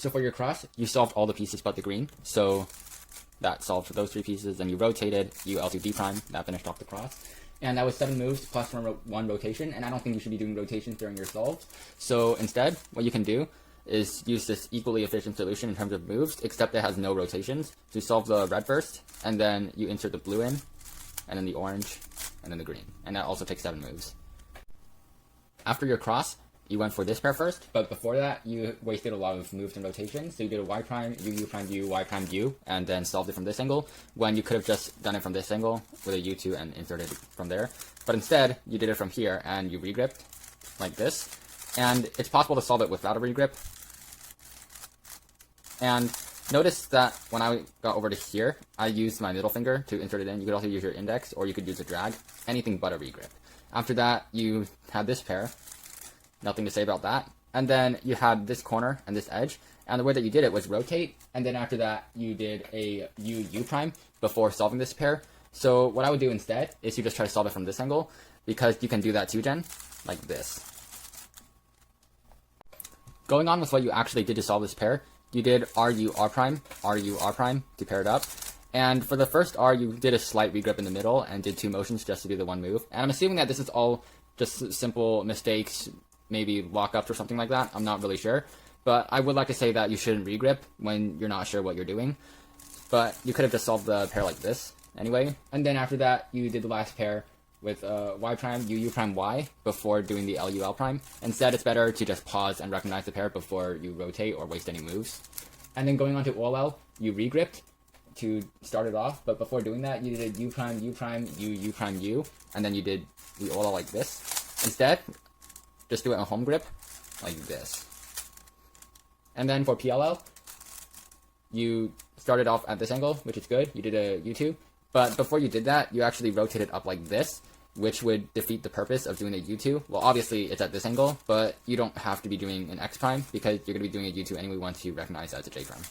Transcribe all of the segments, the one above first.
So for your cross, you solved all the pieces but the green. So that solved for those 3 pieces. Then you rotated, you L2 D prime, that finished off the cross. And that was 7 moves plus one rotation, and I don't think you should be doing rotations during your solves. So instead, what you can do is use this equally efficient solution in terms of moves, except it has no rotations. So you solve the red first, and then you insert the blue in, and then the orange, and then the green. And that also takes 7 moves. After your cross, you went for this pair first, but before that, you wasted a lot of moves and rotations. So you did a Y prime, U prime, U, Y prime, U, and then solved it from this angle, when you could have just done it from this angle with a U2 and inserted it from there. But instead, you did it from here, and you regripped like this. And it's possible to solve it without a regrip. And notice that when I got over to here, I used my middle finger to insert it in. You could also use your index, or you could use a drag, anything but a regrip. After that, you had this pair. Nothing to say about that. And then you had this corner and this edge. And the way that you did it was rotate. And then after that, you did a U prime before solving this pair. So what I would do instead is you just try to solve it from this angle, because you can do that too, Jen, like this. Going on with what you actually did to solve this pair, you did RU R prime to pair it up. And for the first R, you did a slight regrip in the middle and did 2 motions just to do the 1 move. And I'm assuming that this is all just simple mistakes, maybe lockups or something like that. I'm not really sure. But I would like to say that you shouldn't regrip when you're not sure what you're doing. But you could have just solved the pair like this anyway. And then after that, you did the last pair with Y prime, U prime, Y before doing the LU L prime. Instead, it's better to just pause and recognize the pair before you rotate or waste any moves. And then going on to OLL, you regripped to start it off, but before doing that, you did a U prime, U prime, U prime, U, and then you did the OLL like this. Instead, just do it in a home grip, like this. And then for PLL, you started off at this angle, which is good. You did a U2, but before you did that, you actually rotated up like this, which would defeat the purpose of doing a U2. Well, obviously, it's at this angle, but you don't have to be doing an X prime, because you're going to be doing a U2 anyway once you recognize that it's a J prime.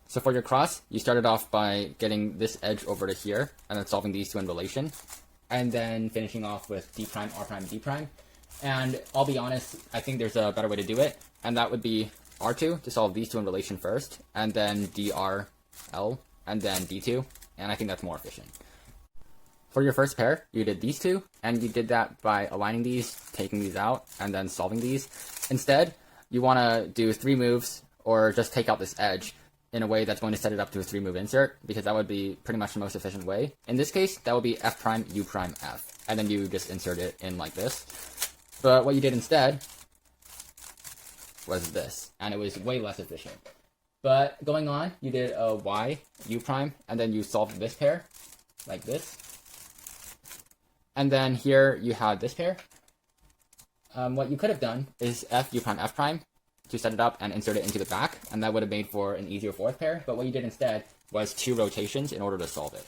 So for your cross, you started off by getting this edge over to here, and then solving these 2 in relation, and then finishing off with D prime, R prime, D prime. And I'll be honest, I think there's a better way to do it, and that would be R2 to solve these 2 in relation first, and then DRL, and then D2, and I think that's more efficient. For your first pair, you did these 2, and you did that by aligning these, taking these out, and then solving these. Instead, you want to do 3 moves, or just take out this edge, in a way that's going to set it up to a 3-move insert, because that would be pretty much the most efficient way. In this case, that would be F prime, U prime, F, and then you just insert it in like this. But what you did instead was this, and it was way less efficient. But going on, you did a Y, U prime, and then you solved this pair, like this. And then here you had this pair. What you could have done is F, U prime, F prime, to set it up and insert it into the back, and that would have made for an easier 4th pair, but what you did instead was 2 rotations in order to solve it.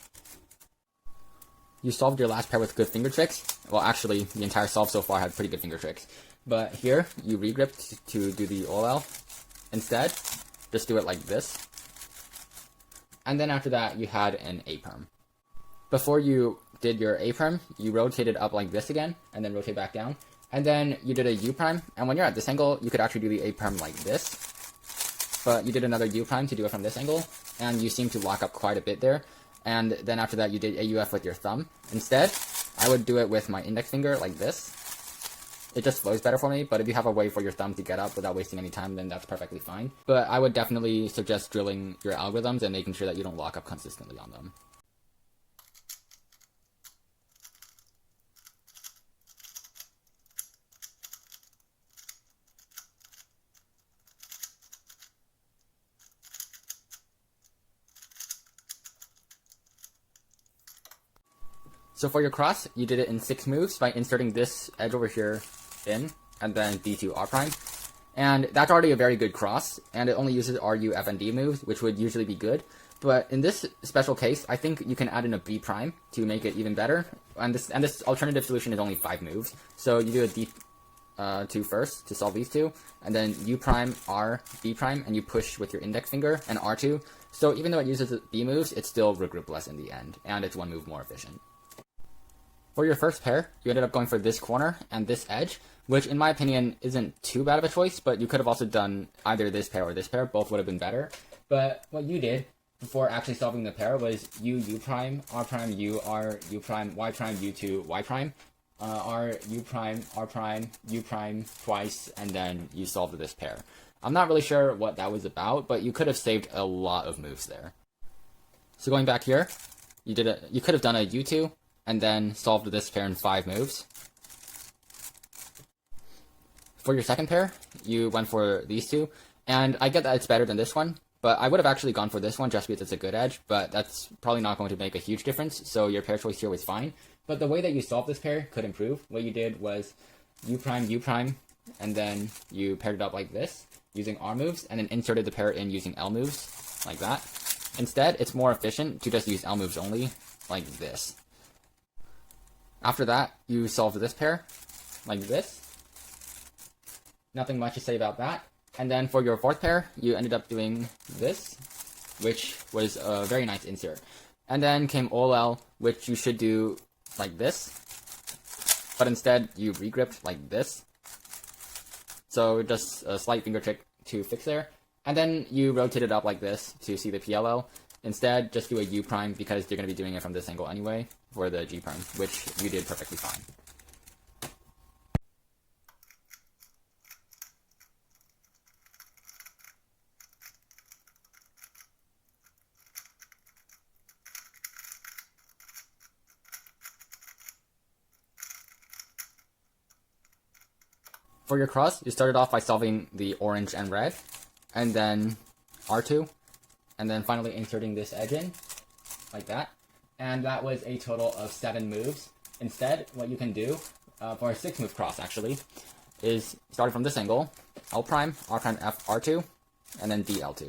You solved your last pair with good finger tricks. Well, actually, the entire solve so far had pretty good finger tricks. But here, you regripped to do the OLL. Instead, just do it like this. And then after that, you had an A perm. Before you did your A perm, you rotated up like this again, and then rotate back down. And then you did a U prime, and when you're at this angle, you could actually do the A prime like this. But you did another U prime to do it from this angle, and you seem to lock up quite a bit there. And then after that, you did AUF with your thumb. Instead, I would do it with my index finger like this. It just flows better for me, but if you have a way for your thumb to get up without wasting any time, then that's perfectly fine. But I would definitely suggest drilling your algorithms and making sure that you don't lock up consistently on them. So for your cross, you did it in 6 moves by inserting this edge over here in, and then D2 R prime. And that's already a very good cross, and it only uses RU, F, and D moves, which would usually be good. But in this special case, I think you can add in a B prime to make it even better. And this alternative solution is only 5 moves. So you do a D2 first to solve these two, and then U prime, R, B prime, and you push with your index finger, and R2. So even though it uses B moves, it's still regroup less in the end, and it's 1 move more efficient. For your first pair, you ended up going for this corner and this edge, which in my opinion isn't too bad of a choice, but you could have also done either this pair or this pair. Both would have been better. But what you did before actually solving the pair was U prime, R prime, U, R, U prime, Y prime, U2, Y prime, R, U prime, R prime, U prime twice, and then you solved this pair. I'm not really sure what that was about, but you could have saved a lot of moves there. So going back here, you could have done a U2, and then solved this pair in 5 moves. For your second pair, you went for these two, and I get that it's better than this one, but I would have actually gone for this one just because it's a good edge, but that's probably not going to make a huge difference, so your pair choice here was fine. But the way that you solved this pair could improve. What you did was U prime, and then you paired it up like this, using R moves, and then inserted the pair in using L moves, like that. Instead, it's more efficient to just use L moves only, like this. After that, you solved this pair, like this. Nothing much to say about that. And then for your fourth pair, you ended up doing this, which was a very nice insert. And then came OL, which you should do like this, but instead you regripped like this. So just a slight finger trick to fix there. And then you rotate it up like this to see the PLL. Instead, just do a U prime because you're going to be doing it from this angle anyway for the G prime, which you did perfectly fine. For your cross, you started off by solving the orange and red, and then R2, and then finally inserting this edge in, like that. And that was a total of 7 moves. Instead, what you can do, for a 6-move cross actually, is starting from this angle, L prime, R prime, F, R2, and then D, L2.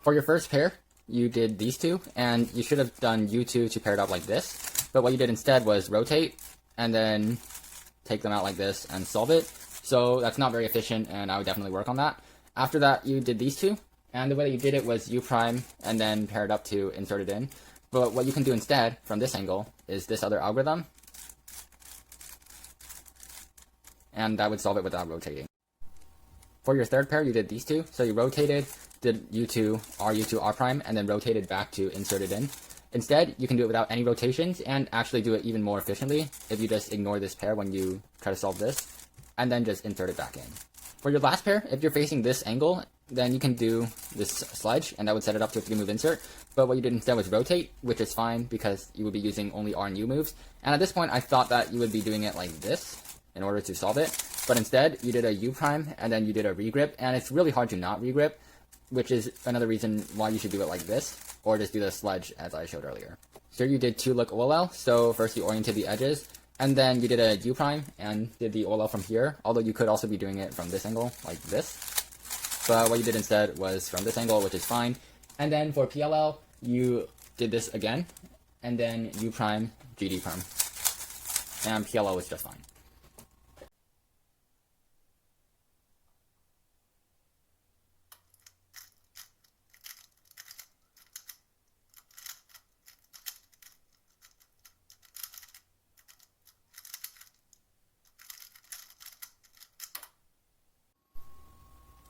For your first pair, you did these two, and you should have done U2 to pair it up like this, but what you did instead was rotate, and then take them out like this and solve it. So that's not very efficient, and I would definitely work on that. After that, you did these two, and the way that you did it was U prime, and then pair it up to insert it in. But what you can do instead, from this angle, is this other algorithm, and that would solve it without rotating. For your third pair, you did these two, so you rotated, did U2, R prime, and then rotated back to insert it in. Instead, you can do it without any rotations, and actually do it even more efficiently if you just ignore this pair when you try to solve this, and then just insert it back in. For your last pair, if you're facing this angle, then you can do this sledge, and that would set it up to a 3-move insert. But what you did instead was rotate, which is fine because you would be using only R and U moves. And at this point, I thought that you would be doing it like this in order to solve it. But instead, you did a U prime, and then you did a regrip, and it's really hard to not regrip, which is another reason why you should do it like this, or just do the sledge as I showed earlier. Here you did 2-look OLL, so first you oriented the edges, and then you did a U prime and did the OLL from here, although you could also be doing it from this angle, like this. But what you did instead was from this angle, which is fine. And then for PLL, you did this again, and then U prime, GD prime. And PLL was just fine.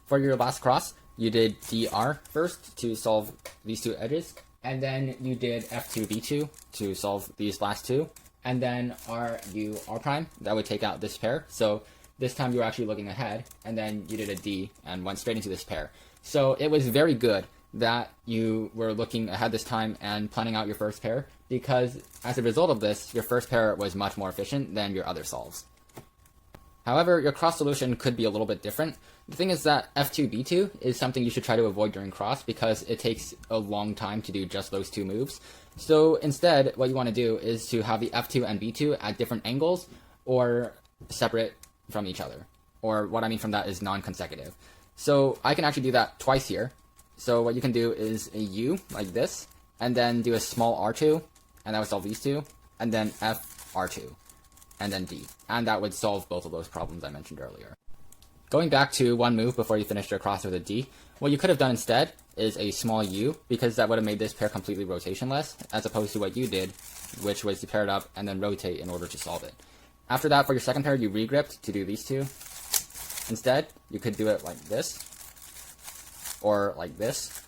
For your last cross, you did DR first to solve these two edges, and then you did F2, B2 to solve these last two, and then RU, R prime, that would take out this pair. So this time you were actually looking ahead, and then you did a D and went straight into this pair. So it was very good that you were looking ahead this time and planning out your first pair, because as a result of this, your first pair was much more efficient than your other solves. However, your cross solution could be a little bit different. The thing is that F2, B2 is something you should try to avoid during cross because it takes a long time to do just those two moves. So instead, what you want to do is to have the F2 and B2 at different angles or separate from each other. Or what I mean from that is non-consecutive. So I can actually do that twice here. So what you can do is a U like this, and then do a small R2, and that would solve these two, and then F, R2, and then D. And that would solve both of those problems I mentioned earlier. Going back to one move before you finished your cross with a D, what you could have done instead is a small U, because that would have made this pair completely rotationless, as opposed to what you did, which was to pair it up and then rotate in order to solve it. After that, for your second pair, you regripped to do these two. Instead, you could do it like this, or like this.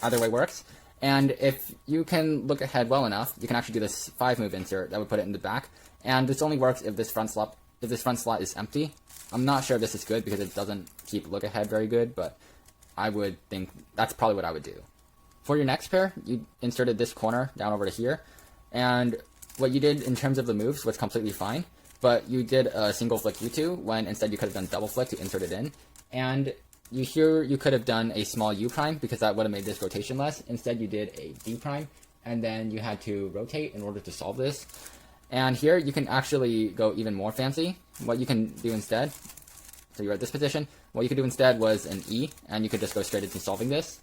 Either way works. And if you can look ahead well enough, you can actually do this 5-move insert that would put it in the back. And this only works if this front slot is empty. I'm not sure if this is good because it doesn't keep look ahead very good, but I would think that's probably what I would do. For your next pair, you inserted this corner down over to here, and what you did in terms of the moves was completely fine, but you did a single flick U2 when instead you could have done double flick to insert it in, and you could have done a small U prime because that would have made this rotation less. Instead you did a D prime, and then you had to rotate in order to solve this. And here you can actually go even more fancy. What you can do instead, so you're at this position, what you could do instead was an E, and you could just go straight into solving this.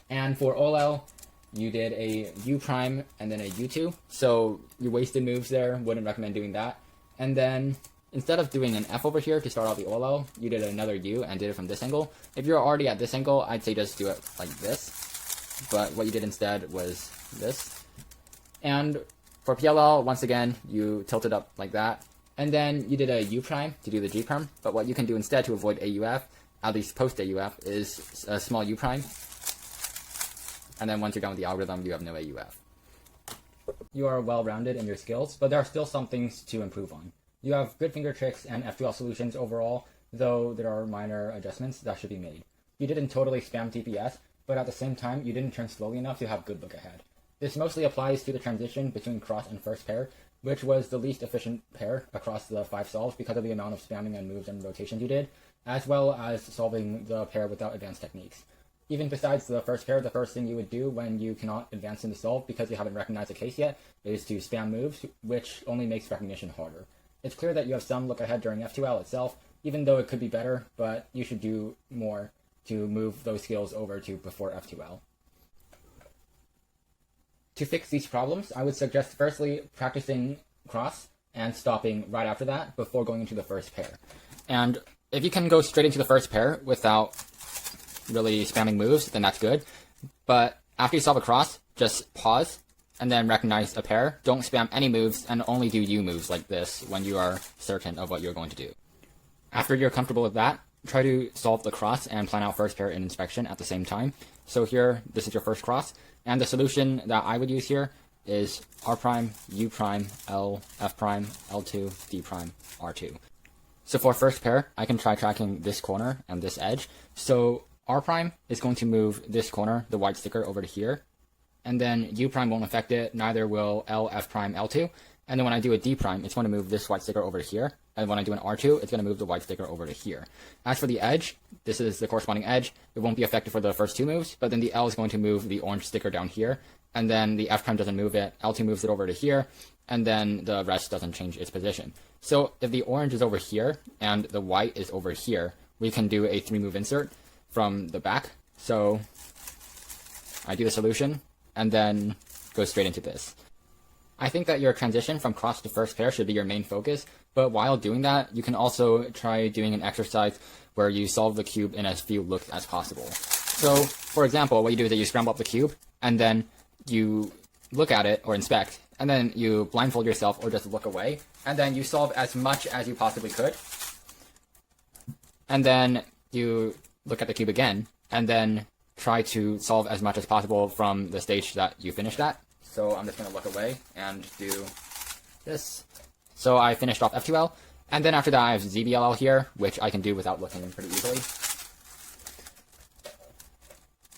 And for OLL, you did a U prime and then a U2, so you wasted moves there, wouldn't recommend doing that. And then instead of doing an F over here to start off the OLL, you did another U and did it from this angle. If you're already at this angle, I'd say just do it like this, but what you did instead was this. And for PLL, once again, you tilted up like that, and then you did a U prime to do the G prime, but what you can do instead to avoid AUF, at least post AUF, is a small U prime, and then once you're done with the algorithm, you have no AUF. You are well-rounded in your skills, but there are still some things to improve on. You have good finger tricks and F2L solutions overall, though there are minor adjustments that should be made. You didn't totally spam TPS, but at the same time, you didn't turn slowly enough to have good look ahead. This mostly applies to the transition between cross and first pair, which was the least efficient pair across the 5 solves because of the amount of spamming and moves and rotations you did, as well as solving the pair without advanced techniques. Even besides the first pair, the first thing you would do when you cannot advance in the solve because you haven't recognized a case yet is to spam moves, which only makes recognition harder. It's clear that you have some look ahead during F2L itself, even though it could be better, but you should do more to move those skills over to before F2L. To fix these problems, I would suggest firstly practicing cross and stopping right after that before going into the first pair. And if you can go straight into the first pair without really spamming moves, then that's good. But after you solve a cross, just pause and then recognize a pair. Don't spam any moves and only do U moves like this when you are certain of what you're going to do. After you're comfortable with that, try to solve the cross and plan out first pair and inspection at the same time. So here, this is your first cross, and the solution that I would use here is R prime, U prime, L, F prime, L2, D prime, R2. So for first pair, I can try tracking this corner and this edge. So R prime is going to move this corner, the white sticker, over to here. And then U prime won't affect it, neither will L, F prime, L2. And then when I do a D prime, it's going to move this white sticker over to here. And when I do an R2, it's going to move the white sticker over to here. As for the edge, this is the corresponding edge. It won't be affected for the first 2 moves, but then the L is going to move the orange sticker down here. And then the F prime doesn't move it. L2 moves it over to here. And then the rest doesn't change its position. So if the orange is over here and the white is over here, we can do a 3-move insert from the back. So I do the solution and then go straight into this. I think that your transition from cross to first pair should be your main focus, but while doing that, you can also try doing an exercise where you solve the cube in as few looks as possible. So, for example, what you do is that you scramble up the cube, and then you look at it or inspect, and then you blindfold yourself or just look away, and then you solve as much as you possibly could, and then you look at the cube again, and then try to solve as much as possible from the stage that you finished at. So I'm just going to look away and do this. So I finished off F2L, and then after that I have ZBLL here, which I can do without looking pretty easily.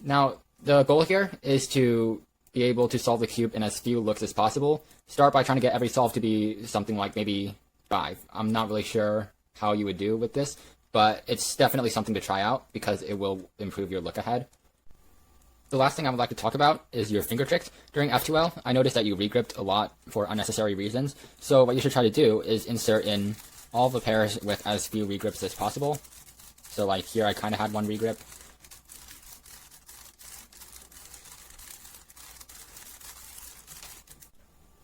Now, the goal here is to be able to solve the cube in as few looks as possible. Start by trying to get every solve to be something like maybe 5. I'm not really sure how you would do with this, but it's definitely something to try out because it will improve your look ahead. The last thing I would like to talk about is your finger tricks. During F2L, I noticed that you regripped a lot for unnecessary reasons. So what you should try to do is insert in all the pairs with as few regrips as possible. So like here I kind of had one regrip.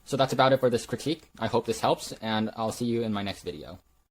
So that's about it for this critique. I hope this helps, and I'll see you in my next video.